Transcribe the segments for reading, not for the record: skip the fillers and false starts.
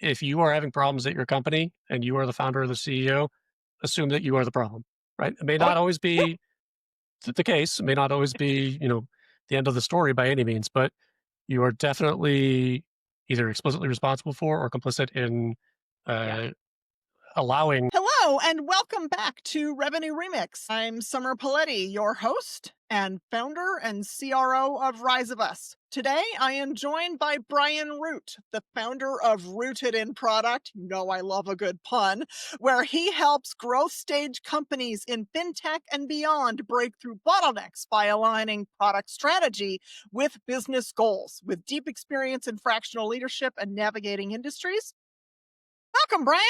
if you are having problems at your company and you are the founder or the CEO, assume that you are the problem, right? It may Oh, not always be the case. It may not always be, the end of the story by any means, but you are definitely either explicitly responsible for or complicit in yeah. uh, allowing. Hello, and welcome back to Revenue Remix. I'm Summer Paletti, your host and founder and CRO of Rise of Us. Today, I am joined by Brian Root, the founder of Rooted in Product. You know I love a good pun, where he helps growth stage companies in FinTech and beyond break through bottlenecks by aligning product strategy with business goals. With deep experience in fractional leadership and navigating industries, welcome, Brian.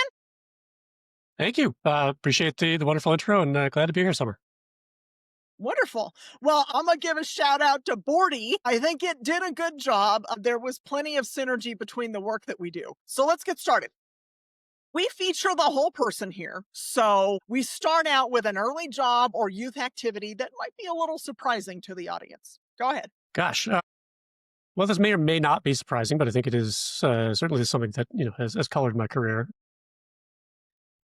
Thank you. Appreciate the wonderful intro and glad to be here, Summer. Wonderful. Well, I'm going to give a shout out to Bordy. I think it did a good job. There was plenty of synergy between the work that we do. So let's get started. We feature the whole person here. So we start out with an early job or youth activity that might be a little surprising to the audience. Go ahead. Gosh. Well, this may or may not be surprising, but I think it is certainly something that has colored my career.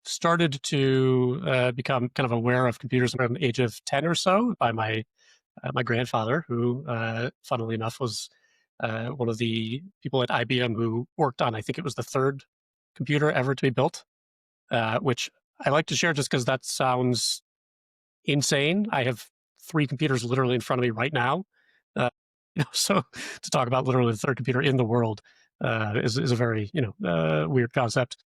Started to become kind of aware of computers around the age of 10 or so by my grandfather, who, funnily enough, was one of the people at IBM who worked on, I think it was the third computer ever to be built, which I like to share just because that sounds insane. I have three computers literally in front of me right now. So to talk about literally the third computer in the world is a very weird concept.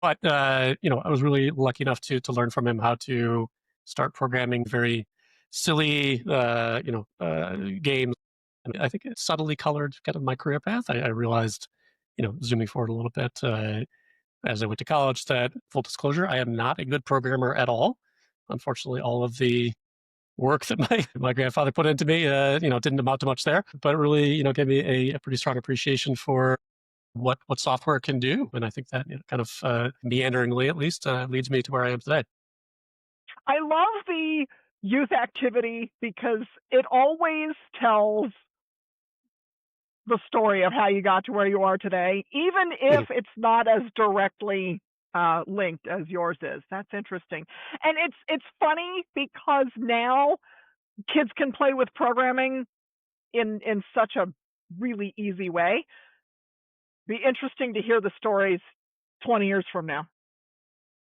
But I was really lucky enough to learn from him how to start programming very silly games. And I think it subtly colored kind of my career path. I realized, zooming forward a little bit, as I went to college, that full disclosure, I am not a good programmer at all. Unfortunately, all of the work that my grandfather put into me, didn't amount to much there, but it really, gave me a pretty strong appreciation for what software can do. And I think that kind of meanderingly, at least, leads me to where I am today. I love the youth activity because it always tells the story of how you got to where you are today, even if Mhm. it's not as directly linked as yours is. That's interesting. And it's funny because now kids can play with programming in such a really easy way. Be interesting to hear the stories 20 years from now.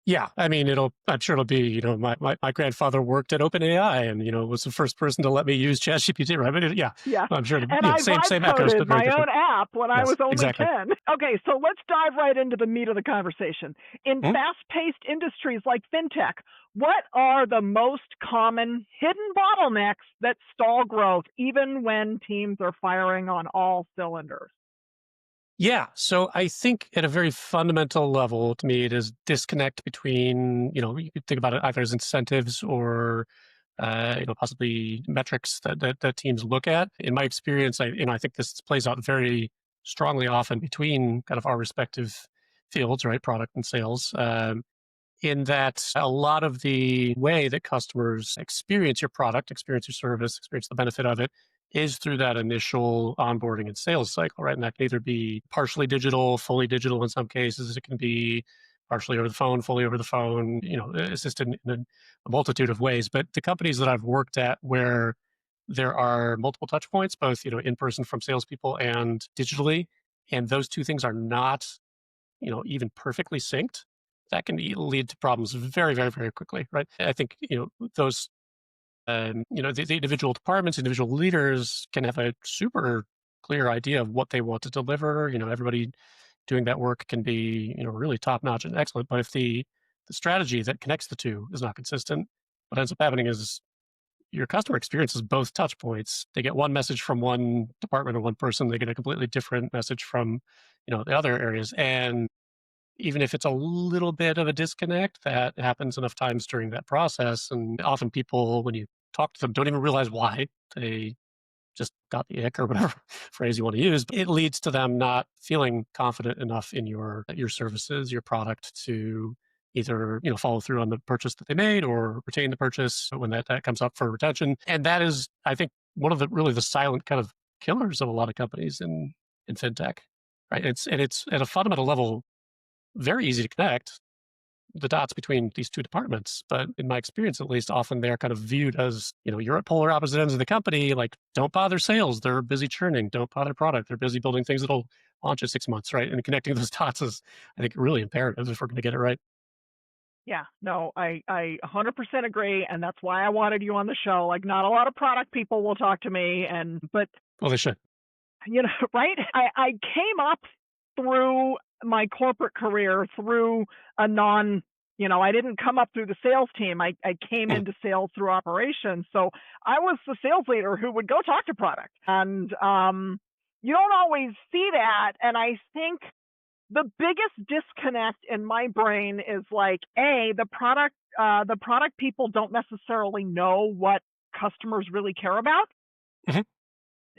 Yeah, I mean, I'm sure it'll be, my grandfather worked at OpenAI and, was the first person to let me use ChatGPT, right? But yeah, Yeah. I'm sure, And I same vibe echoes, but coded very my own different. app when I Yes, was only exactly. 10. Okay, so let's dive right into the meat of the conversation. In Mhm. fast-paced industries like FinTech, what are the most common hidden bottlenecks that stall growth even when teams are firing on all cylinders? Yeah. So I think at a very fundamental level, to me, it is disconnect between, you could think about it either as incentives or, possibly metrics that teams look at. In my experience, I think this plays out very strongly often between kind of our respective fields, right? Product and sales. In that a lot of the way that customers experience your product, experience your service, experience the benefit of it is through that initial onboarding and sales cycle, right? And that can either be partially digital, fully digital in some cases. It can be partially over the phone, fully over the phone, assisted in a multitude of ways. But the companies that I've worked at where there are multiple touch points, both, in person from salespeople and digitally, and those two things are not even perfectly synced, that can lead to problems very, very, very quickly, right? I think, those, the individual departments, individual leaders can have a super clear idea of what they want to deliver. Everybody doing that work can be, really top notch and excellent. But if the strategy that connects the two is not consistent, what ends up happening is your customer experiences both touch points. They get one message from one department or one person, they get a completely different message from, the other areas. And even if it's a little bit of a disconnect, that happens enough times during that process. And often people, when you talk to them, don't even realize why. They just got the ick or whatever phrase you want to use. It leads to them not feeling confident enough in your services, your product to either, follow through on the purchase that they made or retain the purchase when that comes up for retention. And that is, I think, one of the really the silent kind of killers of a lot of companies in fintech, right? It's at a fundamental level very easy to connect the dots between these two departments. But in my experience, at least, often they're kind of viewed as, you're at polar opposite ends of the company. Like, don't bother sales; they're busy churning. Don't bother product; they're busy building things that'll launch in 6 months, right? And connecting those dots is, I think, really imperative if we're going to get it right. Yeah, no, I 100% agree, and that's why I wanted you on the show. Like, not a lot of product people will talk to me, but Well, they should. right? I came up through my corporate career through a I didn't come up through the sales team. I came Mm. into sales through operations. So I was the sales leader who would go talk to product. And you don't always see that. And I think the biggest disconnect in my brain is like, the product people don't necessarily know what customers really care about. Mhm.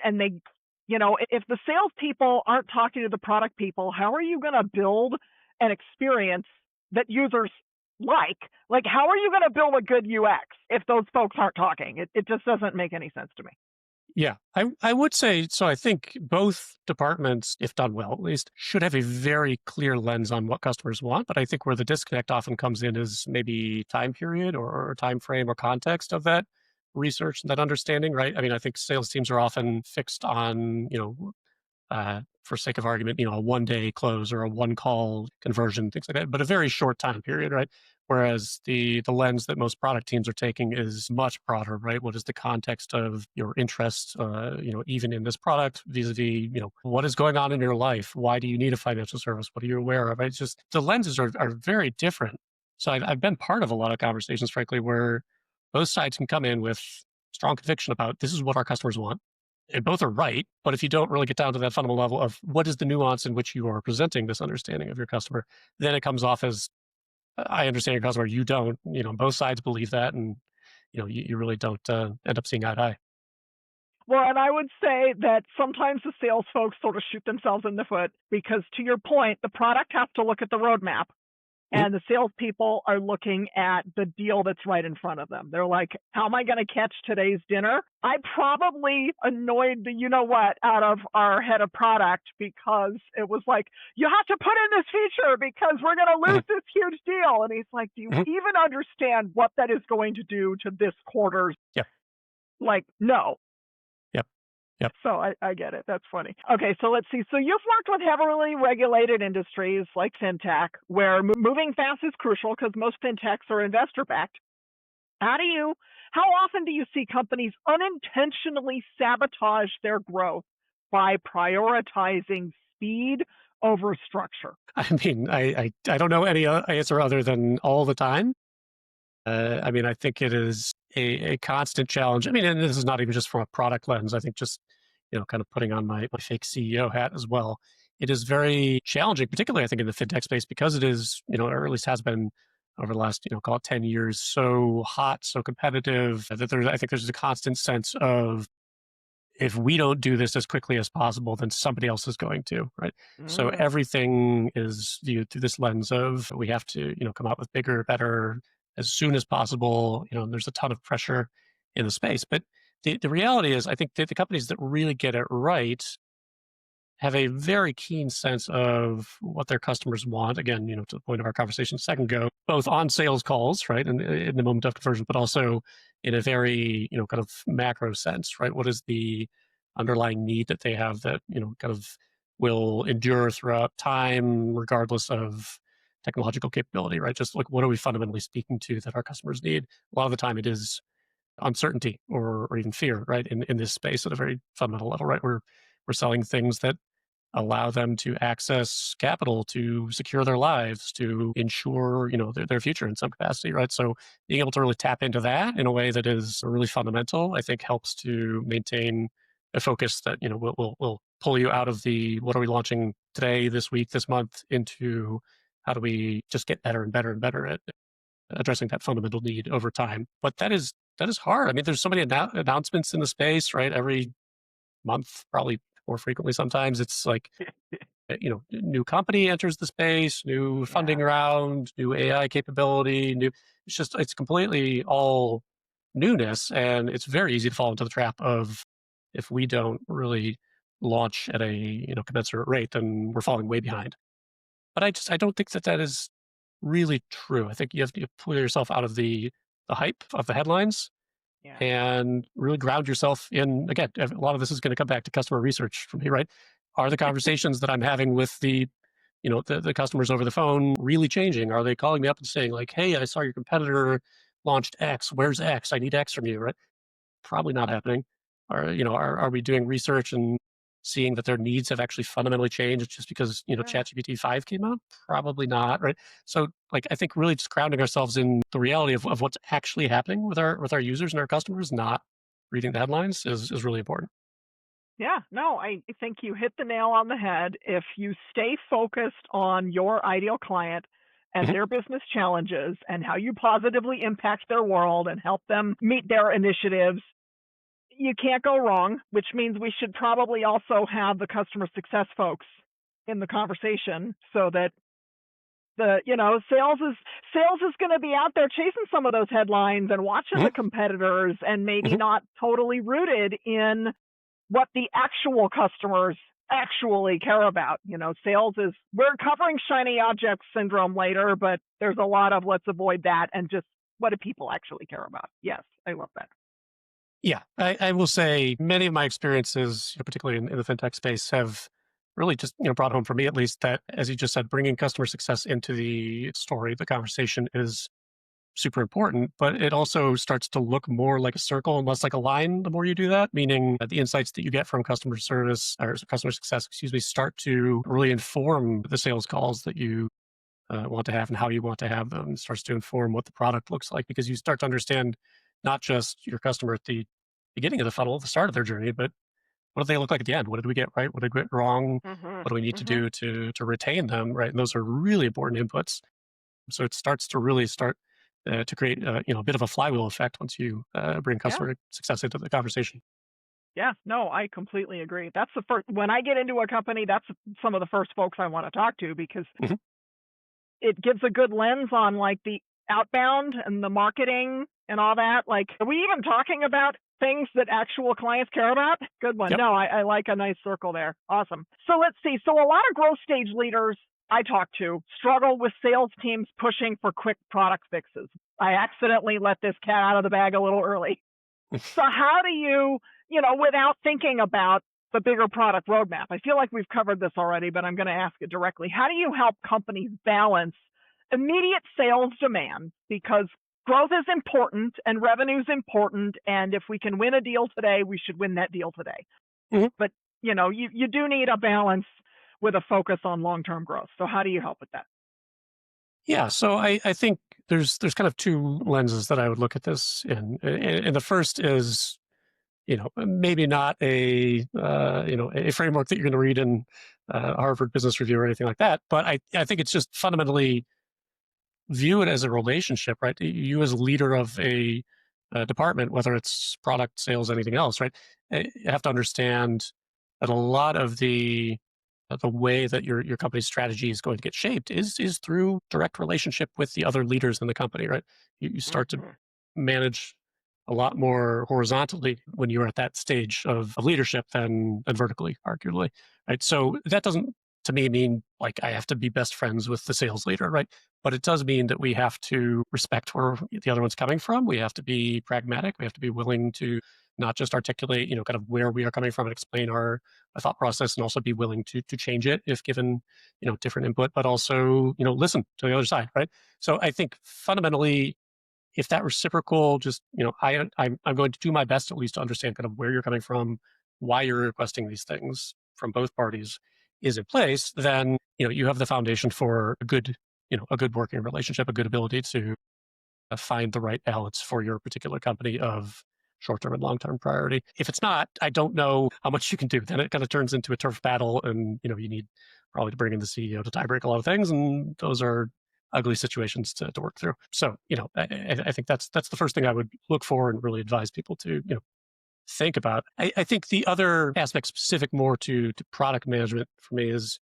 And if the salespeople aren't talking to the product people, how are you going to build an experience that users like? Like, how are you going to build a good UX if those folks aren't talking? It just doesn't make any sense to me. Yeah, I would say so. I think both departments, if done well at least, should have a very clear lens on what customers want. But I think where the disconnect often comes in is maybe time period or time frame or context of that research and that understanding, right? I mean, I think sales teams are often fixed on, for sake of argument, a 1 day close or a one call conversion, things like that, but a very short time period, right? Whereas the lens that most product teams are taking is much broader, right? What is the context of your interest, even in this product vis-a-vis, what is going on in your life? Why do you need a financial service? What are you aware of? It's just the lenses are very different. So I've been part of a lot of conversations, frankly, where both sides can come in with strong conviction about this is what our customers want and both are right. But if you don't really get down to that fundamental level of what is the nuance in which you are presenting this understanding of your customer, then it comes off as I understand your customer, you don't. Both sides believe that, and you really don't end up seeing eye to eye. Well, and I would say that sometimes the sales folks sort of shoot themselves in the foot because, to your point, the product has to look at the roadmap. Mhm. And the salespeople are looking at the deal that's right in front of them. They're like, how am I going to catch today's dinner? I probably annoyed the what out of our head of product because it was like, you have to put in this feature because we're going to Mhm. lose this huge deal. And he's like, do you Mhm. even understand what that is going to do to this quarter's? Yep. Like, no. Yep. Yep. So I get it. That's funny. Okay, so let's see. So you've worked with heavily regulated industries like FinTech, where moving fast is crucial because most FinTechs are investor backed. How often do you see companies unintentionally sabotage their growth by prioritizing speed over structure? I mean, I don't know any answer other than all the time. I mean, I think it is a constant challenge. I mean, and this is not even just from a product lens. I think just, kind of putting on my fake CEO hat as well. It is very challenging, particularly I think in the fintech space, because it is, or at least has been over the last, call it 10 years, so hot, so competitive that I think there's a constant sense of if we don't do this as quickly as possible, then somebody else is going to, right? So Mm. everything is viewed through this lens of we have to, come out with bigger, better as soon as possible. There's a ton of pressure in the space. But the reality is, I think that the companies that really get it right have a very keen sense of what their customers want. Again, to the point of our conversation a second ago, both on sales calls, right, and in the moment of conversion, but also in a very, kind of macro sense, right? What is the underlying need that they have that, kind of will endure throughout time, regardless of technological capability, right? Just like what are we fundamentally speaking to that our customers need? A lot of the time it is uncertainty or even fear, right? In this space at a very fundamental level, right? We're selling things that allow them to access capital to secure their lives, to ensure, their future in some capacity, right? So being able to really tap into that in a way that is really fundamental, I think helps to maintain a focus that, will pull you out of the what are we launching today, this week, this month into how do we just get better and better and better at addressing that fundamental need over time. But that is hard. I mean, there's so many announcements in the space, right? Every month, probably more frequently sometimes. It's like, new company enters the space, new funding Yeah. round, new AI capability, it's completely all newness. And it's very easy to fall into the trap of if we don't really launch at a commensurate rate, then we're falling way behind. But I don't think that is really true. I think you have to pull yourself out of the hype of the headlines Yeah. and really ground yourself in. Again, a lot of this is going to come back to customer research for me, right? Are the conversations that I'm having with the customers over the phone really changing? Are they calling me up and saying like, "Hey, I saw your competitor launched X. Where's X? I need X from you," right? Probably not happening. Are we doing research and seeing that their needs have actually fundamentally changed just because, Yeah. ChatGPT 5 came out? Probably not, right? So like I think really just grounding ourselves in the reality of what's actually happening with our users and our customers, not reading the headlines is really important. Yeah, no, I think you hit the nail on the head. If you stay focused on your ideal client and Mhm. their business challenges and how you positively impact their world and help them meet their initiatives, you can't go wrong, which means we should probably also have the customer success folks in the conversation so that sales is going to be out there chasing some of those headlines and watching Mhm. the competitors and maybe Mhm. not totally rooted in what the actual customers actually care about. Sales is, we're covering shiny object syndrome later, but there's a lot of let's avoid that and just what do people actually care about? Yes, I love that. Yeah, I will say many of my experiences, particularly in the fintech space, have really just brought home for me at least that, as you just said, bringing customer success into the story, the conversation is super important, but it also starts to look more like a circle and less like a line the more you do that, meaning that the insights that you get from customer service or customer success, excuse me, start to really inform the sales calls that you want to have and how you want to have them. It starts to inform what the product looks like because you start to understand not just your customer at the beginning of the funnel, the start of their journey, but what do they look like at the end? What did we get right? What did we get wrong? Mhm. What do we need to Mhm. do to retain them? Right, and those are really important inputs. So it starts to really start to create a bit of a flywheel effect once you bring Yeah. customer success into the conversation. Yeah, no, I completely agree. That's the first when I get into a company, that's some of the first folks I want to talk to because Mhm. it gives a good lens on like the outbound and the marketing and all that. Like, are we even talking about things that actual clients care about? Good one. Yep. No, I like a nice circle there. Awesome. So let's see. So a lot of growth stage leaders I talk to struggle with sales teams pushing for quick product fixes. I accidentally let this cat out of the bag a little early. So how do you, without thinking about the bigger product roadmap? I feel like we've covered this already, but I'm going to ask it directly. How do you help companies balance immediate sales demand? Because growth is important and revenue is important. And if we can win a deal today, we should win that deal today. Mhm. But, you do need a balance with a focus on long-term growth. So how do you help with that? Yeah, so I think there's kind of two lenses that I would look at this in, and the first is maybe not a framework that you're going to read in Harvard Business Review or anything like that, but I think it's just fundamentally view it as a relationship, right? You as a leader of a department, whether it's product, sales, anything else, right? You have to understand that a lot of the way that your company's strategy is going to get shaped is through direct relationship with the other leaders in the company, right? You start to Mhm. manage a lot more horizontally when you're at that stage of leadership than vertically, arguably, right? So that doesn't to me mean like I have to be best friends with the sales leader, right? But it does mean that we have to respect where the other one's coming from. We have to be pragmatic. We have to be willing to not just articulate, kind of where we are coming from and explain our thought process, and also be willing to change it if given, different input, but also, listen to the other side, right? So I think fundamentally, if that reciprocal, just I'm going to do my best at least to understand kind of where you're coming from, why you're requesting these things from both parties is in place, then you have the foundation for a good working relationship, a good ability to find the right balance for your particular company of short-term and long-term priority. If it's not, I don't know how much you can do. Then it kind of turns into a turf battle, and you need probably to bring in the CEO to tie break a lot of things, and those are ugly situations to work through. So, I think that's the first thing I would look for and really advise people to think about. I think the other aspect specific more to product management for me is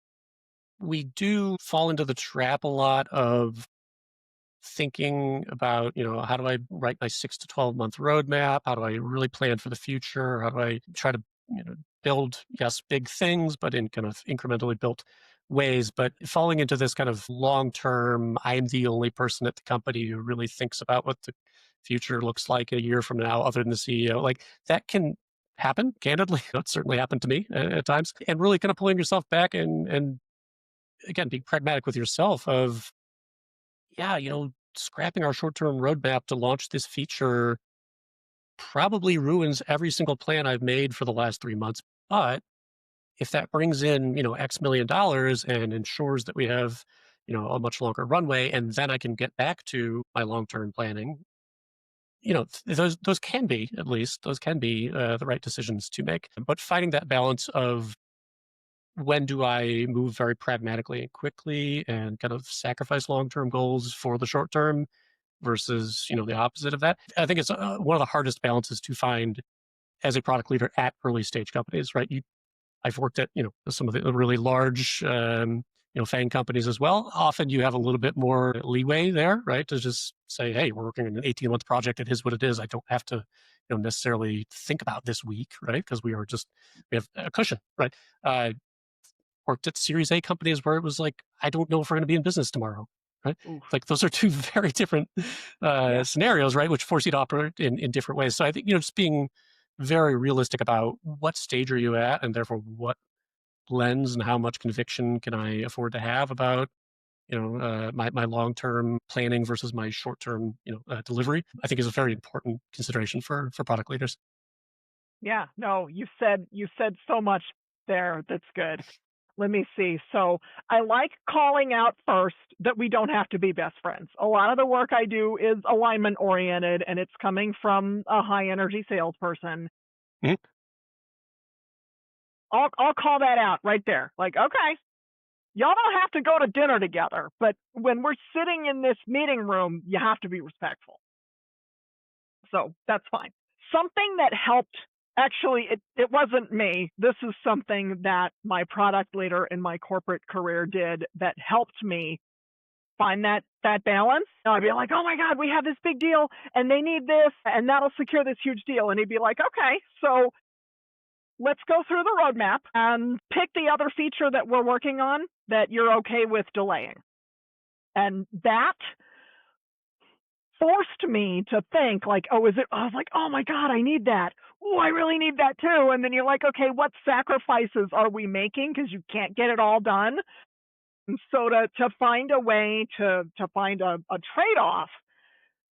we do fall into the trap a lot of thinking about, how do I write my 6 to 12 month roadmap? How do I really plan for the future? How do I try to build, yes, big things, but in kind of incrementally built ways. But falling into this kind of long term, I'm the only person at the company who really thinks about what the future looks like a year from now, other than the CEO, like that can happen candidly. It certainly happened to me at times. And really kind of pulling yourself back and again, being pragmatic with yourself of, yeah, scrapping our short term roadmap to launch this feature probably ruins every single plan I've made for the last 3 months. But if that brings in, X million dollars and ensures that we have, a much longer runway, and then I can get back to my long-term planning, those can be, at least, those can be the right decisions to make. But finding that balance of when do I move very pragmatically and quickly and kind of sacrifice long-term goals for the short term versus, the opposite of that. I think it's one of the hardest balances to find as a product leader at early stage companies, right? I've worked at, some of the really large, FANG companies as well. Often you have a little bit more leeway there, right? To just say, hey, we're working on an 18-month project. It is what it is. I don't have to, necessarily think about this week, right? Because we have a cushion, right? Worked at Series A companies where it was like, I don't know if we're going to be in business tomorrow, right? Oof. Like those are two very different Yeah. scenarios, right? Which force you to operate in different ways. So I think, just being very realistic about what stage are you at and therefore what lens and how much conviction can I afford to have about, my long-term planning versus my short-term, delivery, I think is a very important consideration for product leaders. Yeah. No, you said so much there that's good. Let me see. So I like calling out first that we don't have to be best friends. A lot of the work I do is alignment oriented and it's coming from a high energy salesperson. Mhm. I'll call that out right there. Like, okay, y'all don't have to go to dinner together, but when we're sitting in this meeting room, you have to be respectful. So that's fine. Something that helped, actually, it wasn't me. This is something that my product leader in my corporate career did that helped me find that balance. And I'd be like, oh my God, we have this big deal and they need this and that'll secure this huge deal. And he'd be like, okay, so let's go through the roadmap and pick the other feature that we're working on that you're okay with delaying. And that forced me to think like, I was like, oh my God, I need that. Oh, I really need that too. And then you're like, okay, what sacrifices are we making? Because you can't get it all done. And so to find a way to find a trade-off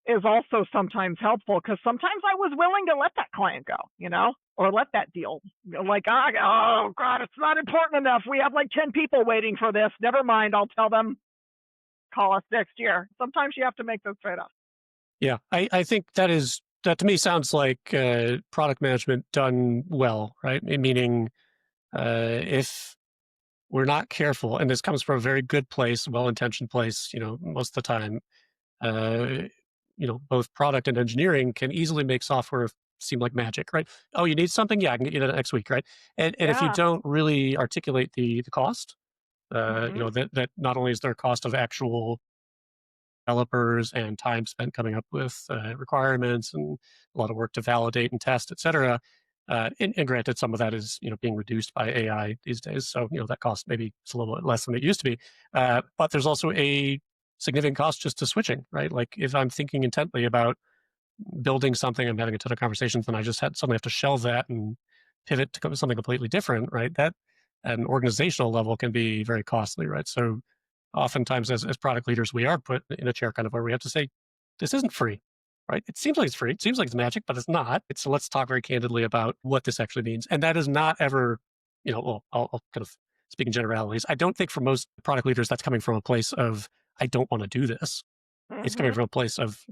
is also sometimes helpful, because sometimes I was willing to let that client go, or let that deal. Like, oh God, it's not important enough. We have like 10 people waiting for this. Never mind. I'll tell them, call us next year. Sometimes you have to make those trade-offs. Yeah, I think that to me sounds like product management done well, right? Meaning, if we're not careful, and this comes from a very good place, well-intentioned place, most of the time, uh, both product and engineering can easily make software seem like magic, right? Oh, you need something? Yeah, I can get you that next week, right? And if you Yeah. don't really articulate the cost, Hmm. that not only is there a cost of actual developers and time spent coming up with requirements and a lot of work to validate and test, et cetera. And granted, some of that is being reduced by AI these days, so that cost maybe is a little bit less than it used to be. But there's also a significant cost just to switching, right? Like if I'm thinking intently about building something, I'm having a ton of conversations, and I just suddenly have to shelve that and pivot to something completely different, right? That at an organizational level can be very costly, right? So oftentimes as product leaders, we are put in a chair kind of where we have to say, this isn't free, right? It seems like it's free. It seems like it's magic, but it's not. So let's talk very candidly about what this actually means. And that is not ever, well, I'll kind of speak in generalities. I don't think for most product leaders, that's coming from a place of, I don't want to do this. It's coming Hmm. from a place of,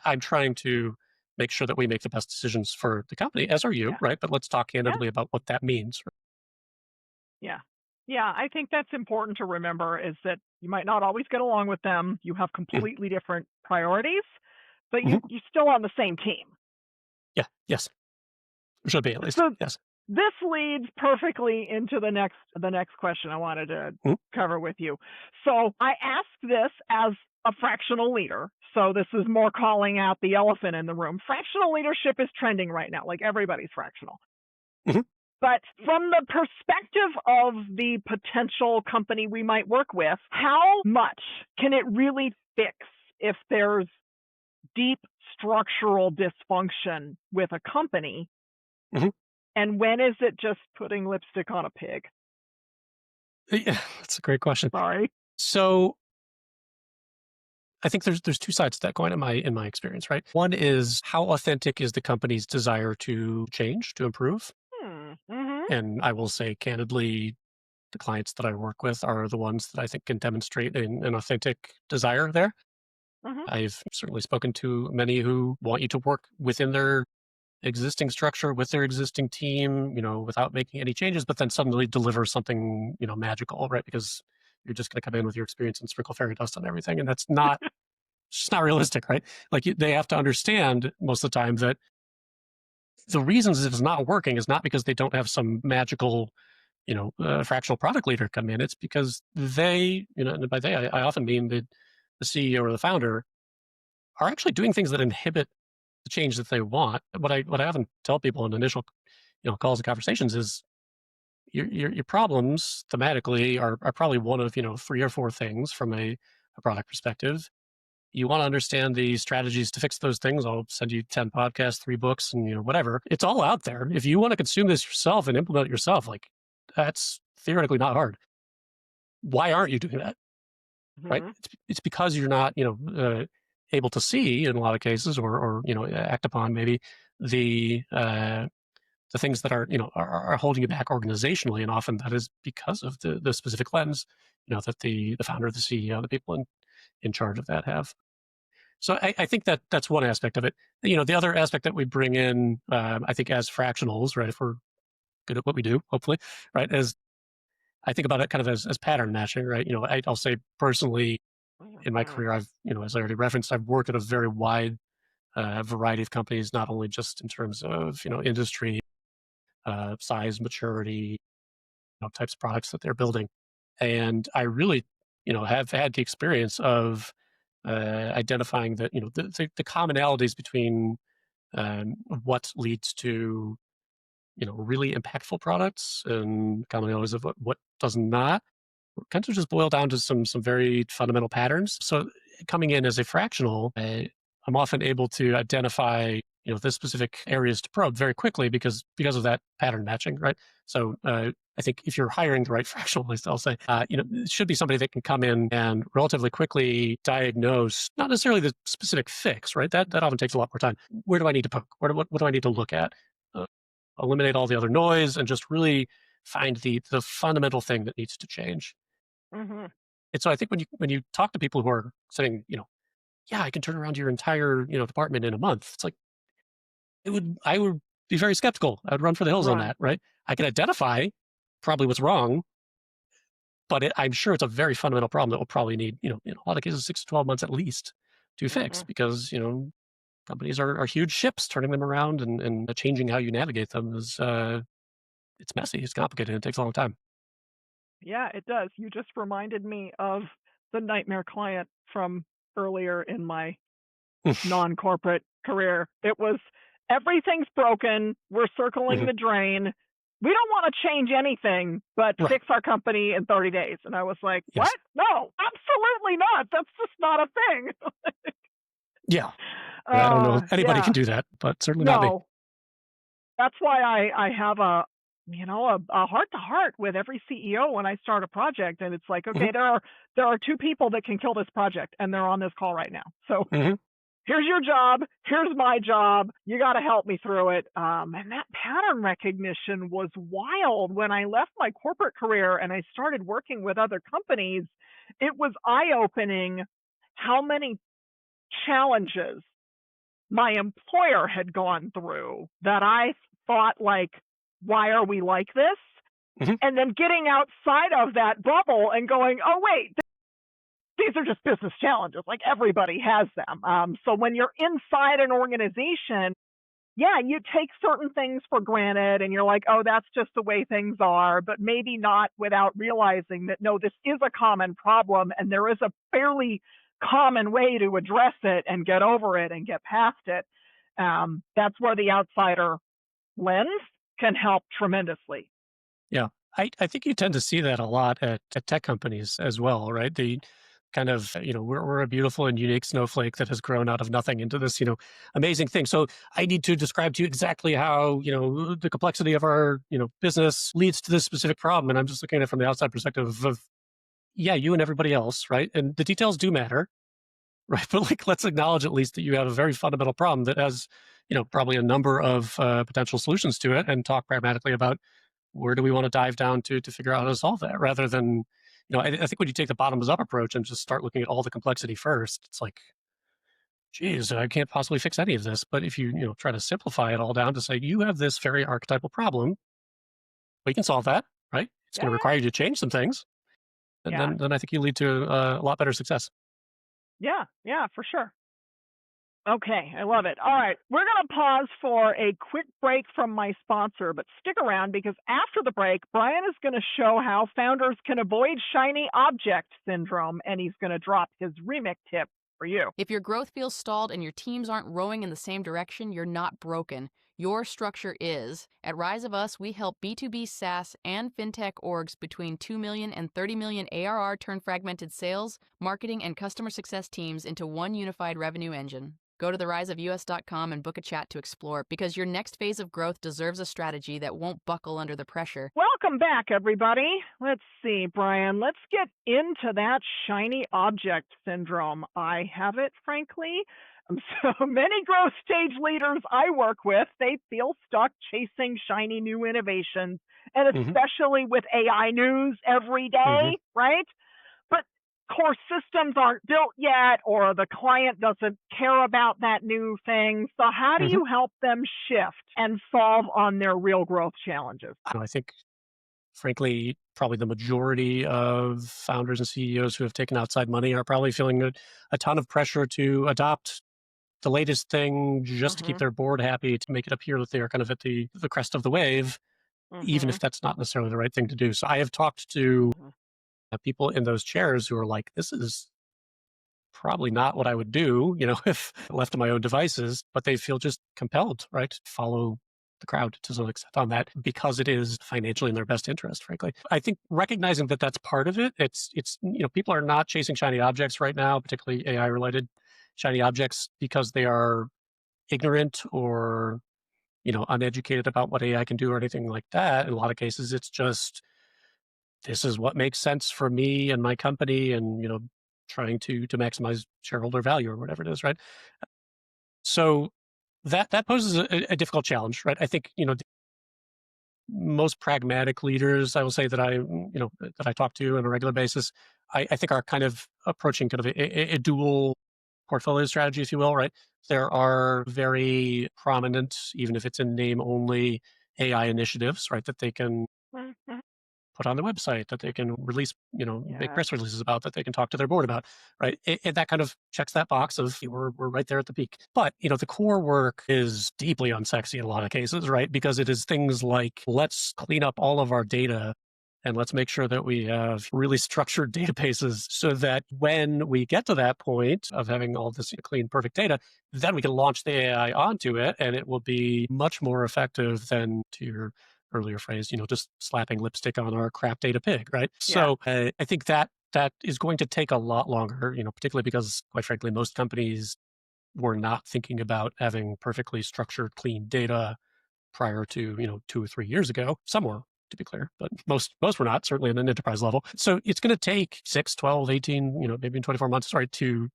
I'm trying to make sure that we make the best decisions for the company, as are you, Yeah. right? But let's talk Yeah. candidly about what that means. Yeah. Yeah. I think that's important to remember, is that you might not always get along with them. You have Mhm. completely different priorities, but Mhm. you're still on the same team. Yeah. Yes. Should be at least. So Yes. this leads perfectly into the next question I wanted to Mhm. cover with you. So I asked this as a fractional leader. So this is more calling out the elephant in the room. Fractional leadership is trending right now. Like, everybody's fractional. Mhm. But from the perspective of the potential company we might work with, how much can it really fix if there's deep structural dysfunction with a company? Mhm. And when is it just putting lipstick on a pig? Yeah, that's a great question. Sorry. So I think there's two sides to that coin in my experience, right? One is how authentic is the company's desire to change, to improve? Mm-hmm. And I will say candidly, the clients that I work with are the ones that I think can demonstrate an authentic desire there. Mm-hmm. I've certainly spoken to many who want you to work within their existing structure, with their existing team, without making any changes, but then suddenly deliver something, magical, right? Because you're just going to come in with your experience and sprinkle fairy dust on everything. And it's just not realistic, right? Like they have to understand most of the time that the reasons it's not working is not because they don't have some magical, fractional product leader come in. It's because they, and by they, I often mean the CEO or the founder are actually doing things that inhibit the change that they want. What I often tell people in initial, calls and conversations is your problems thematically are probably one of, 3 or 4 things from a product perspective. You want to understand the strategies to fix those things. I'll send you 10 podcasts, 3 books, and whatever. It's all out there. If you want to consume this yourself and implement it yourself, like that's theoretically not hard. Why aren't you doing that? Right? Mm-hmm. It's because you're not, able to see in a lot of cases, or act upon maybe the things that are holding you back organizationally, and often that is because of the specific lens, that the founder, the CEO, the people in charge of that have. So I think that's one aspect of it. The other aspect that we bring in, I think, as fractionals, right? If we're good at what we do, hopefully, right? As I think about it, kind of as pattern matching, right? I'll say personally, in my career, I've, as I already referenced, I've worked at a very wide variety of companies, not only just in terms of industry, size, maturity, types of products that they're building, and I really, have had the experience of identifying that the commonalities between what leads to really impactful products and commonalities of what does not kind of just boil down to some very fundamental patterns. So coming in as a fractional, I'm often able to identify the specific areas to probe very quickly because of that pattern matching, right? So I think if you're hiring the right fractionalist, I'll say it should be somebody that can come in and relatively quickly diagnose not necessarily the specific fix, right? That often takes a lot more time. Where do I need to poke? What do I need to look at? Uh, Eliminate all the other noise and just really find the fundamental thing that needs to change. Mm-hmm. And so I think when you talk to people who are saying, yeah, I can turn around your entire, department in a month. It's like I would be very skeptical. I would run for the hills on Right. that, right? I can identify probably what's wrong, but I'm sure it's a very fundamental problem that will probably need, in a lot of cases, 6 to 12 months at least to fix Mm-hmm. because, companies are huge ships. Turning them around and changing how you navigate them is, it's messy, it's complicated, it takes a long time. Yeah, it does. You just reminded me of the nightmare client from earlier in my non-corporate career. It was everything's broken. We're circling Mhm. the drain. We don't want to change anything, but Right. fix our company in 30 days. And I was like, Yes. what? No, absolutely not. That's just not a thing. Yeah. I don't know if anybody Yeah, can do that, but certainly not me. no. That's why I have a heart to heart with every CEO when I start a project, and it's like, Mhm. okay, there are 2 people that can kill this project, and they're on this call right now. So Mhm. here's your job. Here's my job. You got to help me through it. And that pattern recognition was wild. When I left my corporate career and I started working with other companies, it was eye opening how many challenges my employer had gone through that I thought, like, why are we like this? Mhm. And then getting outside of that bubble and going, oh, wait, these are just business challenges. Like everybody has them. So when you're inside an organization, yeah, you take certain things for granted and you're like, oh, that's just the way things are, but maybe not, without realizing that, no, this is a common problem and there is a fairly common way to address it and get over it and get past it. That's where the outsider lens can help tremendously. Yeah. I think you tend to see that a lot at tech companies as well, right? The kind of, we're a beautiful and unique snowflake that has grown out of nothing into this, amazing thing. So I need to describe to you exactly how, the complexity of our, business leads to this specific problem. And I'm just looking at it from the outside perspective of, yeah, you and everybody else, right? And the details do matter, right? But like, let's acknowledge at least that you have a very fundamental problem that has, probably a number of potential solutions to it, and talk pragmatically about where do we want to dive down to figure out how to solve that, rather than, I think when you take the bottoms up approach and just start looking at all the complexity first, it's like, geez, I can't possibly fix any of this. But if you, try to simplify it all down to say, you have this very archetypal problem, we can solve that, right? It's going to Yeah, require you to change some things. And yeah, then I think you lead to a lot better success. yeah, yeah, for sure. Okay, I love it. All right, we're going to pause for a quick break from my sponsor, but stick around because after the break, Brian is going to show how founders can avoid shiny object syndrome, and he's going to drop his remix tip for you. If your growth feels stalled and your teams aren't rowing in the same direction, you're not broken. Your structure is. At Rise of Us, we help B2B SaaS and FinTech orgs between 2 million and 30 million ARR turn fragmented sales, marketing, and customer success teams into one unified revenue engine. Go to theriseofus.com and book a chat to explore, because your next phase of growth deserves a strategy that won't buckle under the pressure. Welcome back, everybody. Let's see, Brian. Let's get into that shiny object syndrome. I have it, frankly. So many growth stage leaders I work with, they feel stuck chasing shiny new innovations, and Hmm. especially with AI news every Hmm. day, right? But core systems aren't built yet, or the client doesn't care about that new thing. So how do Hmm. you help them shift and solve on their real growth challenges? I think, frankly, probably the majority of founders and CEOs who have taken outside money are probably feeling a ton of pressure to adopt the latest thing just to keep Mm-hmm. their board happy, to make it appear that they are kind of at the crest of the wave, even Mm-hmm. if that's not necessarily the right thing to do. So I have talked to Mm-hmm. people in those chairs who are like, this is probably not what I would do, if left to my own devices, but they feel just compelled, right, to follow the crowd to some extent on that because it is financially in their best interest, frankly. I think recognizing that that's part of it, it's people are not chasing shiny objects right now, particularly AI related shiny objects, because they are ignorant or, uneducated about what AI can do or anything like that. In a lot of cases, it's just, this is what makes sense for me and my company, and, trying to maximize shareholder value or whatever it is, right? So that poses a difficult challenge, right? I think, most pragmatic leaders, I will say, that I talk to on a regular basis, I think are kind of approaching kind of a dual portfolio strategy, if you will, right? There are very prominent, even if it's in name only, AI initiatives, right, that they can Mhm. put on the website, that they can release, make Yes. press releases about, that they can talk to their board about, right? And that kind of checks that box of, we're right there at the peak. But, the core work is deeply unsexy in a lot of cases, right? Because it is things like, let's clean up all of our data and let's make sure that we have really structured databases so that when we get to that point of having all this clean, perfect data, then we can launch the AI onto it and it will be much more effective than, to your earlier phrase, just slapping lipstick on our crap data pig, right? Yeah. So I think that is going to take a lot longer, particularly because, quite frankly, most companies were not thinking about having perfectly structured, clean data prior to, 2 or 3 years ago. Some were, to be clear, but most were not, certainly at an enterprise level. So it's going to take 6, 12, 18, maybe 24 months, sorry, to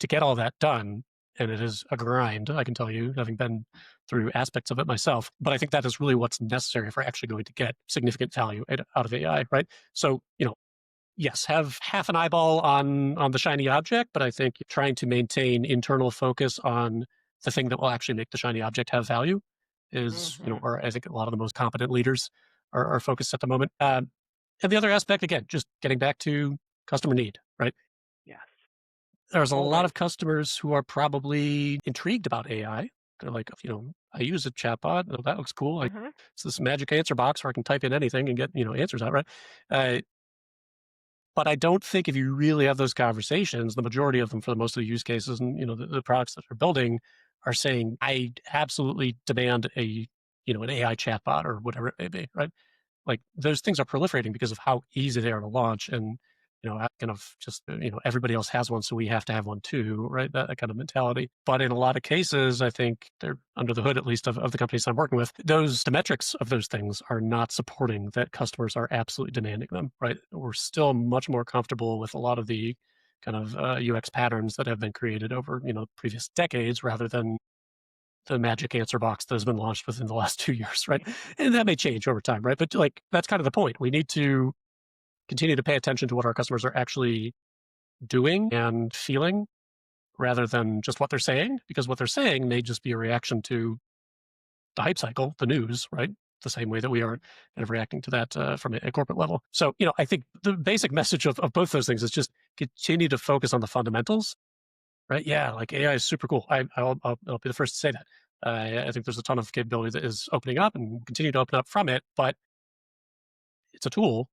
get all that done. And it is a grind, I can tell you, having been through aspects of it myself. But I think that is really what's necessary if we're actually going to get significant value out of AI, right? So, yes, have half an eyeball on the shiny object, but I think trying to maintain internal focus on the thing that will actually make the shiny object have value is, Mm-hmm. or I think a lot of the most competent leaders are focused at the moment. And the other aspect, again, just getting back to customer need, right? Yes. There's a lot Always. of customers who are probably intrigued about AI. They're like, I use a chatbot. Oh, that looks cool. Mm-hmm. It's this magic answer box where I can type in anything and get, answers out, right? Uh, but I don't think if you really have those conversations, the majority of them for most of the use cases and, the products that they're building are saying, I absolutely demand a an AI chatbot or whatever it may be, right? Like those things are proliferating because of how easy they are to launch, and kind of just everybody else has one, so we have to have one too, right? That kind of mentality. But in a lot of cases, I think they're under the hood, at least of the companies I'm working with, the metrics of those things are not supporting that customers are absolutely demanding them, right? We're still much more comfortable with a lot of the kind of UX patterns that have been created over previous decades, rather than the magic answer box that has been launched within the last 2 years, right? And that may change over time, right? But like that's kind of the point. We need to continue to pay attention to what our customers are actually doing and feeling, rather than just what they're saying, because what they're saying may just be a reaction to the hype cycle, the news, right? The same way that we are kind of reacting to that from a corporate level. So, I think the basic message of both those things is just continue to focus on the fundamentals, right? Yeah, like AI is super cool. I'll be the first to say that. I think there's a ton of capability that is opening up and continue to open up from it, but it's a tool.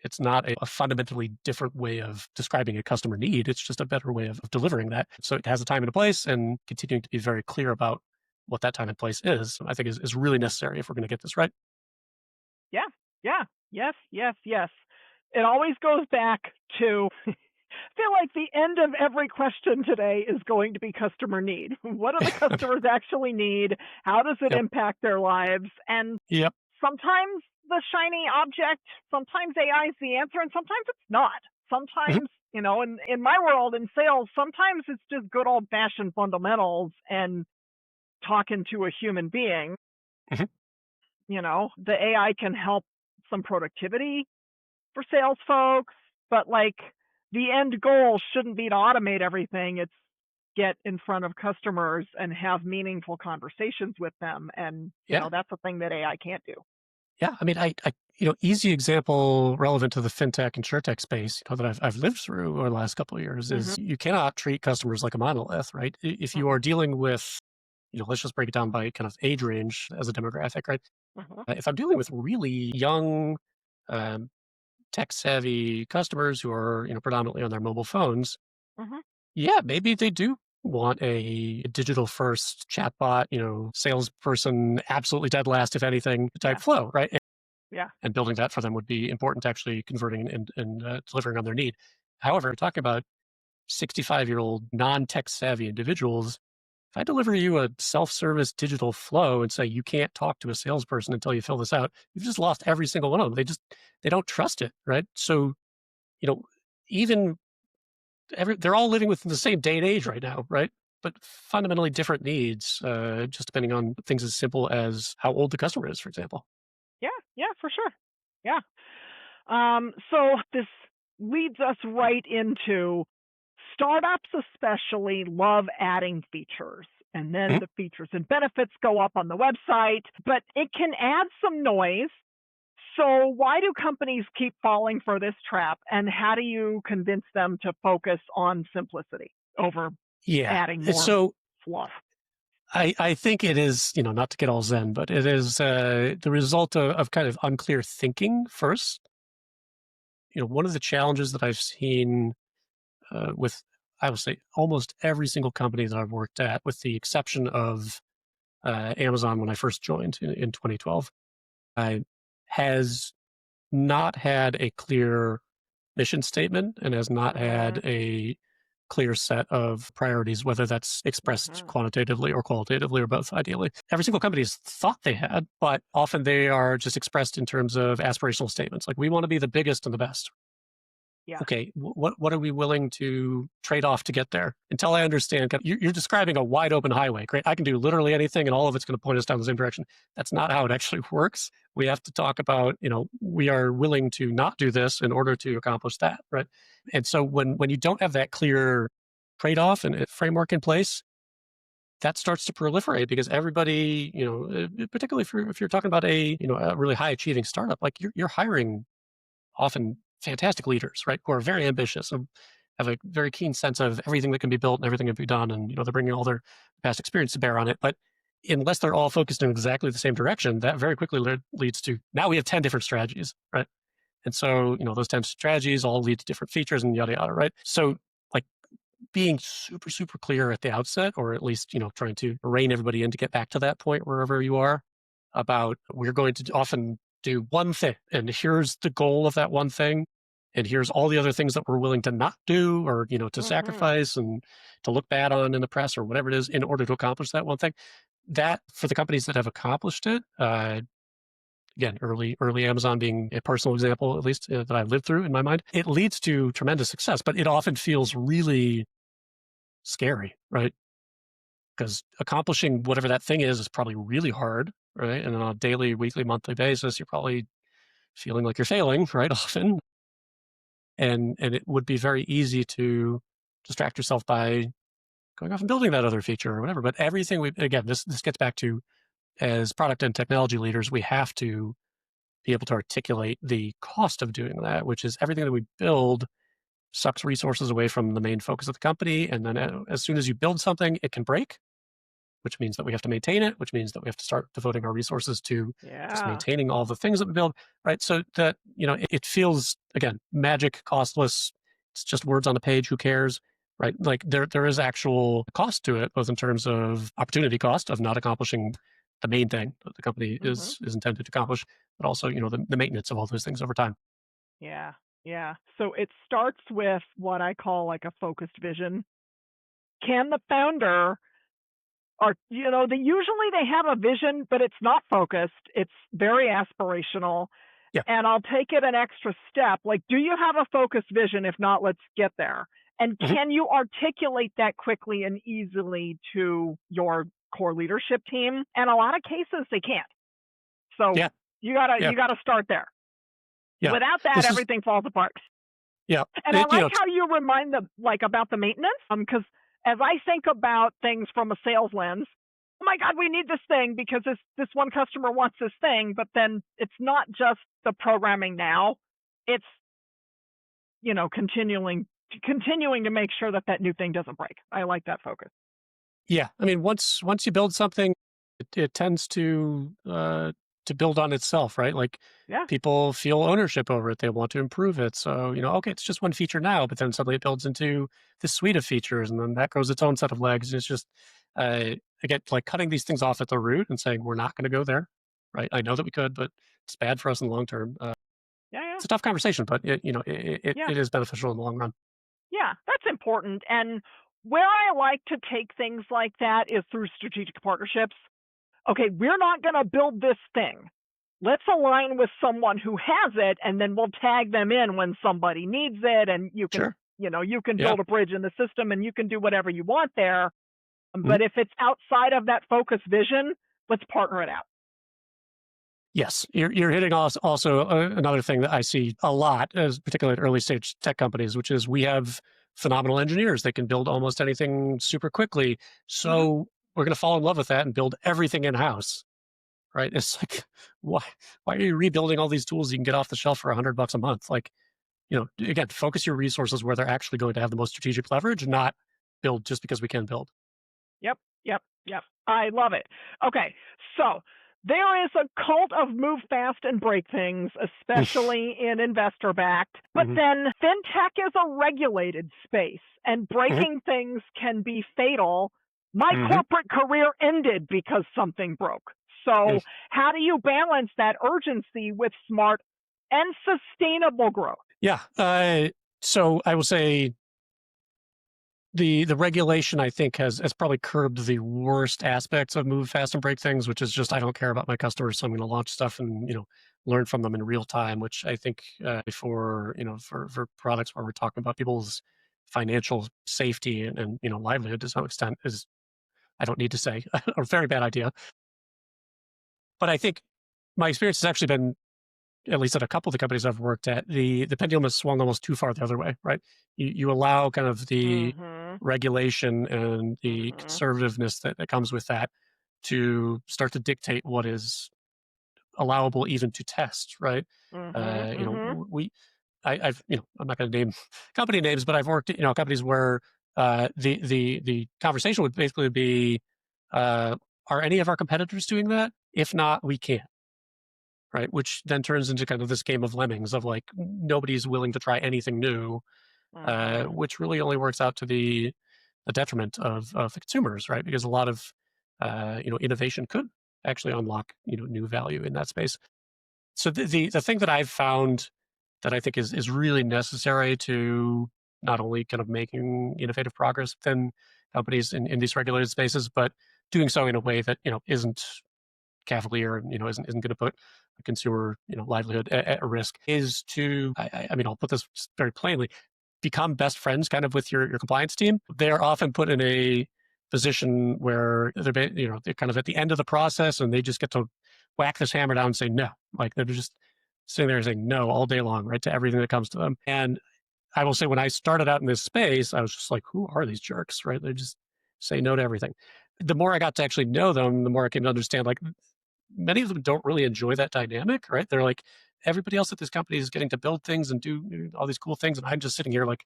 It's not a fundamentally different way of describing a customer need. It's just a better way of delivering that. So it has a time and a place, and continuing to be very clear about what that time and place is, I think is really necessary if we're going to get this right. Yeah, yeah, yes, yes, yes. It always goes back to, I feel like the end of every question today is going to be customer need. What do the customers actually need? How does it Yep. impact their lives? And Yep. sometimes the shiny object, sometimes AI is the answer, and sometimes it's not. Mhm. Sometimes, in my world in sales, sometimes it's just good old fashioned fundamentals and talking to a human being. Mhm. The AI can help some productivity for sales folks, but like the end goal shouldn't be to automate everything. It's get in front of customers and have meaningful conversations with them. And, Yeah. that's a thing that AI can't do. Yeah. I mean, easy example relevant to the FinTech and SureTech space, that I've lived through over the last couple of years Mhm. is you cannot treat customers like a monolith, right? If you Mhm. are dealing with, let's just break it down by kind of age range as a demographic, right? Mhm. If I'm dealing with really young, um, tech savvy customers who are, predominantly on their mobile phones, Mhm. yeah, maybe they do want a digital first chatbot, salesperson, absolutely dead last, if anything, type Yeah. flow, right? Yeah. And building that for them would be important to actually converting and delivering on their need. However, talking about 65-year-old non-tech savvy individuals, if I deliver you a self-service digital flow and say you can't talk to a salesperson until you fill this out, you've just lost every single one of them. They don't trust it, right? So, you know, even they're all living within the same day and age right now, right? But fundamentally different needs, just depending on things as simple as how old the customer is, for example. Yeah. Yeah, for sure. Yeah. So this leads us right into startups, especially love adding features. And then Mhm. the features and benefits go up on the website, but it can add some noise. So, why do companies keep falling for this trap? And how do you convince them to focus on simplicity over Yeah. adding more So fluff? I think it is, not to get all zen, but it is the result of kind of unclear thinking first. One of the challenges that I've seen with, I would say, almost every single company that I've worked at, with the exception of Amazon when I first joined in 2012, has not had a clear mission statement and has not had Mhm. a clear set of priorities, whether that's expressed Mhm. quantitatively or qualitatively or both, ideally. Every single company has thought they had, but often they are just expressed in terms of aspirational statements. Like, we want to be the biggest and the best. Yeah. Okay, what are we willing to trade off to get there? Until I understand, you're describing a wide open highway. Great, I can do literally anything, and all of it's going to point us down the same direction. That's not how it actually works. We have to talk about, we are willing to not do this in order to accomplish that, right? And so when you don't have that clear trade off and a framework in place, that starts to proliferate because everybody, particularly if you're talking about a really high achieving startup, like you're hiring often fantastic leaders, right? Who are very ambitious and have a very keen sense of everything that can be built and everything that can be done. And, they're bringing all their past experience to bear on it. But unless they're all focused in exactly the same direction, that very quickly leads to now we have 10 different strategies, right? And so, those 10 strategies all lead to different features and yada, yada, right? So, like, being super, super clear at the outset, or at least, trying to rein everybody in to get back to that point wherever you are, about we're going to often do one thing, and here's the goal of that one thing, and here's all the other things that we're willing to not do or to Mm-hmm. sacrifice and to look bad on in the press or whatever it is in order to accomplish that one thing. That for the companies that have accomplished it, again, early Amazon being a personal example, at least that I've lived through in my mind, it leads to tremendous success, but it often feels really scary, right? Because accomplishing whatever that thing is probably really hard, right? And on a daily, weekly, monthly basis, you're probably feeling like you're failing, right? Often, and it would be very easy to distract yourself by going off and building that other feature or whatever. But everything we again, this gets back to as product and technology leaders, we have to be able to articulate the cost of doing that, which is everything that we build sucks resources away from the main focus of the company. And then as soon as you build something, it can break, which means that we have to maintain it, which means that we have to start devoting our resources to just Yeah. maintaining all the things that we build, right? So that, it feels, again, magic, costless. It's just words on the page. Who cares? Right? Like there is actual cost to it, both in terms of opportunity cost of not accomplishing the main thing that the company Mm-hmm. is intended to accomplish, but also, the maintenance of all those things over time. Yeah. Yeah. So it starts with what I call like a focused vision. Can the founder or usually they have a vision, but it's not focused. It's very aspirational. Yeah. And I'll take it an extra step. Like, do you have a focused vision? If not, let's get there. And Mhm. can you articulate that quickly and easily to your core leadership team? And a lot of cases they can't. So Yeah. you gotta Yeah. you gotta start there. Yeah. Without that, This is, everything falls apart. yeah. And I like how you remind them like about the maintenance. Because as I think about things from a sales lens, oh my God, we need this thing because this one customer wants this thing. But then it's not just the programming now; it's continuing to make sure that new thing doesn't break. I like that focus. Yeah. I mean, once you build something, it tends to build on itself, right? Like Yeah. people feel ownership over it. They want to improve it. So, okay, it's just one feature now, but then suddenly it builds into this suite of features and then that grows its own set of legs. And it's just again, like cutting these things off at the root and saying we're not going to go there. Right. I know that we could, but it's bad for us in the long term. Yeah. Yeah. It's a tough conversation, but Yeah. it is beneficial in the long run. Yeah, that's important. And where I like to take things like that is through strategic partnerships. Okay, we're not going to build this thing. Let's align with someone who has it, and then we'll tag them in when somebody needs it. And you can, Sure. you can Yeah. build a bridge in the system, and you can do whatever you want there. Mhm. But if it's outside of that focused vision, let's partner it out. Yes, you're hitting also another thing that I see a lot, as particularly at early stage tech companies, which is we have phenomenal engineers that can build almost anything super quickly. Mm-hmm. So we're going to fall in love with that and build everything in house, right? It's like why are you rebuilding all these tools you can get off the shelf for $100 a month? Like, again, focus your resources where they're actually going to have the most strategic leverage, and not build just because we can build. Yep, yep, yep. I love it. Okay, so there is a cult of move fast and break things, especially in investor backed. But Mhm. then FinTech is a regulated space, and Mhm. breaking things can be fatal. My Mhm. corporate career ended because something broke. So, how do you balance that urgency with smart and sustainable growth? Yeah. So I will say the regulation, I think, has probably curbed the worst aspects of move fast and break things, which is just I don't care about my customers, so I'm going to launch stuff and learn from them in real time. Which I think for products where we're talking about people's financial safety and livelihood to some extent is, I don't need to say, a very bad idea. But I think my experience has actually been, at least at a couple of the companies I've worked at, the pendulum has swung almost too far the other way, right? You allow kind of the Mm-hmm. regulation and the Mm-hmm. conservativeness that comes with that to start to dictate what is allowable even to test, right? Mm-hmm. Mm-hmm. I'm not going to name company names, but I've worked at companies where the conversation would basically be, are any of our competitors doing that? If not, we can't. Right, which then turns into kind of this game of lemmings of like nobody's willing to try anything new, Mm-hmm. which really only works out to the detriment of the consumers, right? Because a lot of innovation could actually unlock, new value in that space. So the thing that I've found that I think is really necessary to not only kind of making innovative progress within companies in these regulated spaces, but doing so in a way that isn't cavalier and isn't going to put a consumer livelihood at risk, is to I mean, I'll put this just very plainly: become best friends kind of with your compliance team. They're often put in a position where they're kind of at the end of the process, and they just get to whack this hammer down and say no. Like, they're just sitting there saying no all day long, right, to everything that comes to them. And I will say, when I started out in this space, I was just like, who are these jerks, right? They just say no to everything. The more I got to actually know them, the more I can understand, like, many of them don't really enjoy that dynamic, right? They're like, everybody else at this company is getting to build things and do all these cool things, and I'm just sitting here like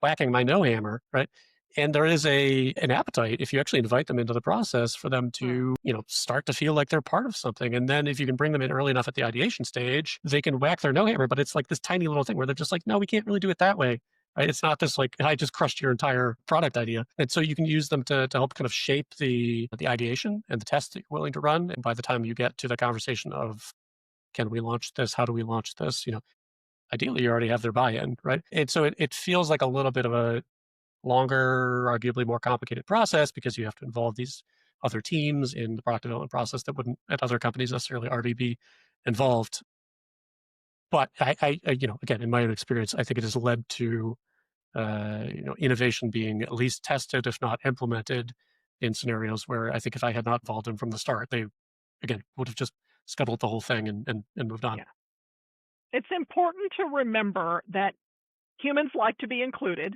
whacking my no hammer, right? And there is an appetite, if you actually invite them into the process, for them to start to feel like they're part of something. And then if you can bring them in early enough at the ideation stage, they can whack their no hammer. But it's like this tiny little thing where they're just like, no, we can't really do it that way. Right? It's not this like, I just crushed your entire product idea. And so you can use them to help kind of shape the ideation and the tests that you're willing to run. And by the time you get to the conversation of, can we launch this? How do we launch this? Ideally you already have their buy-in, right? And so it feels like a little bit of a longer, arguably more complicated process, because you have to involve these other teams in the product development process that wouldn't at other companies necessarily already be involved. But again, in my own experience, I think it has led to innovation being at least tested, if not implemented, in scenarios where I think if I had not involved them from the start, they, again, would have just scuttled the whole thing and moved on. Yeah. It's important to remember that humans like to be included.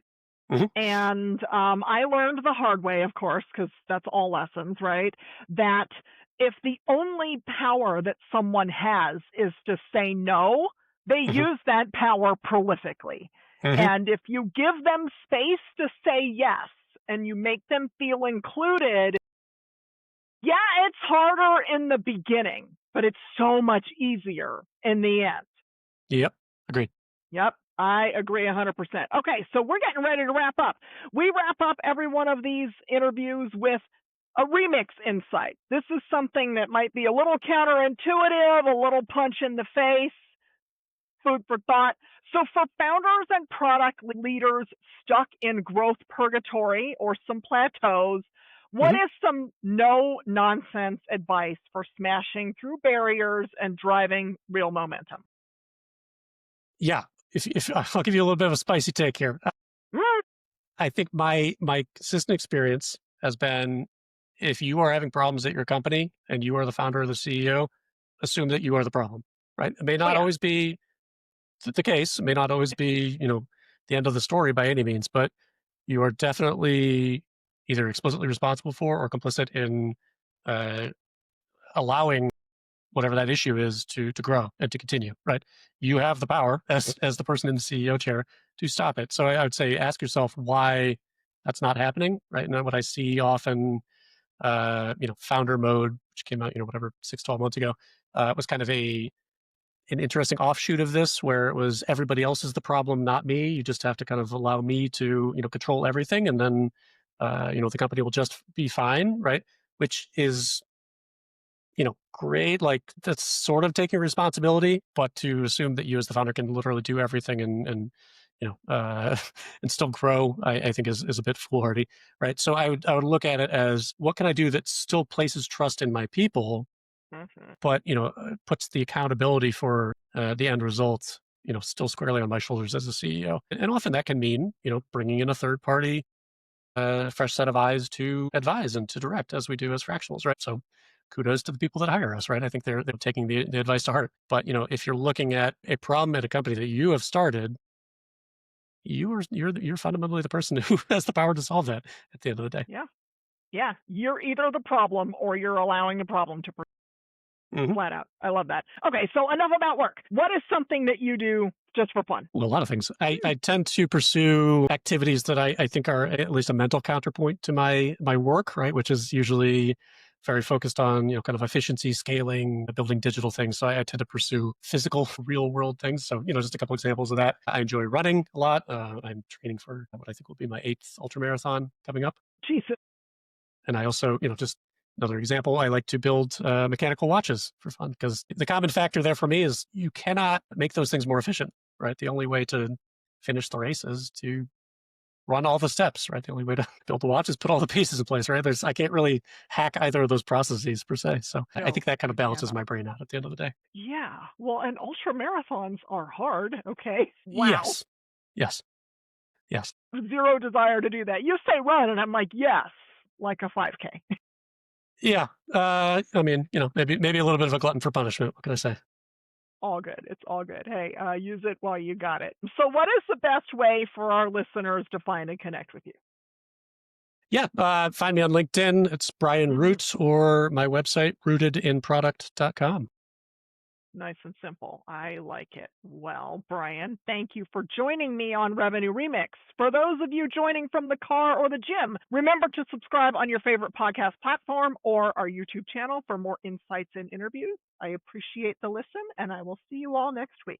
Mhm. And I learned the hard way, of course, because that's all lessons, right? That if the only power that someone has is to say no, they Mhm. use that power prolifically. Mhm. And if you give them space to say yes and you make them feel included, yeah, it's harder in the beginning, but it's so much easier in the end. Yep. Agreed. Yep, I agree 100%. Okay, so we're getting ready to wrap up. We wrap up every one of these interviews with a remix insight. This is something that might be a little counterintuitive, a little punch in the face, food for thought. So for founders and product leaders stuck in growth purgatory or some plateaus, what Mhm. is some no nonsense advice for smashing through barriers and driving real momentum? Yeah. If I'll give you a little bit of a spicy take here. I think my consistent experience has been, if you are having problems at your company and you are the founder or the CEO, assume that you are the problem, right? It may Oh, not yeah. always be the case. It may not always be, the end of the story by any means, but you are definitely either explicitly responsible for or complicit in uh, allowing whatever that issue is to grow and to continue, right? You have the power as the person in the CEO chair to stop it. So I would say, ask yourself why that's not happening, right? And what I see often, founder mode, which came out, whatever, 6, 12 months ago, was kind of an interesting offshoot of this, where it was everybody else is the problem, not me. You just have to kind of allow me to, control everything. And then, the company will just be fine, right? Which is, great. Like, that's sort of taking responsibility, but to assume that you as the founder can literally do everything and and still grow, I think is a bit foolhardy, right? So I would look at it as, what can I do that still places trust in my people, Mhm. but puts the accountability for the end result, still squarely on my shoulders as a CEO. And often that can mean, bringing in a third party, fresh set of eyes to advise and to direct, as we do as fractionals, right? So kudos to the people that hire us, right? I think they're taking the advice to heart. But if you're looking at a problem at a company that you have started, you're fundamentally the person who has the power to solve that at the end of the day. Yeah. Yeah. You're either the problem or you're allowing the problem to Mhm. flat out. I love that. Okay, so enough about work. What is something that you do just for fun? Well, a lot of things. I tend to pursue activities that I think are at least a mental counterpoint to my work, right? Which is usually very focused on, kind of efficiency, scaling, building digital things. So I tend to pursue physical, real world things. So, just a couple examples of that. I enjoy running a lot. I'm training for what I think will be my 8th ultramarathon coming up. Jesus. And I also, just Another example, I like to build mechanical watches for fun because the common factor there for me is you cannot make those things more efficient, right? The only way to finish the race is to run all the steps, right? The only way to build the watch is put all the pieces in place, right? I can't really hack either of those processes per se. So I think that kind of balances my brain out at the end of the day. Yeah. Well, and ultra marathons are hard. Okay. Wow. Yes. Yes. Yes. Zero desire to do that. You say run, and I'm like, yes, like a 5K. Yeah. I mean, maybe a little bit of a glutton for punishment. What can I say? All good. It's all good. Hey, use it while you got it. So what is the best way for our listeners to find and connect with you? Yeah. Find me on LinkedIn. It's Brian Root, or my website, rootedinproduct.com. Nice and simple. I like it. Well, Brian, thank you for joining me on Revenue Remix. For those of you joining from the car or the gym, remember to subscribe on your favorite podcast platform or our YouTube channel for more insights and interviews. I appreciate the listen, and I will see you all next week.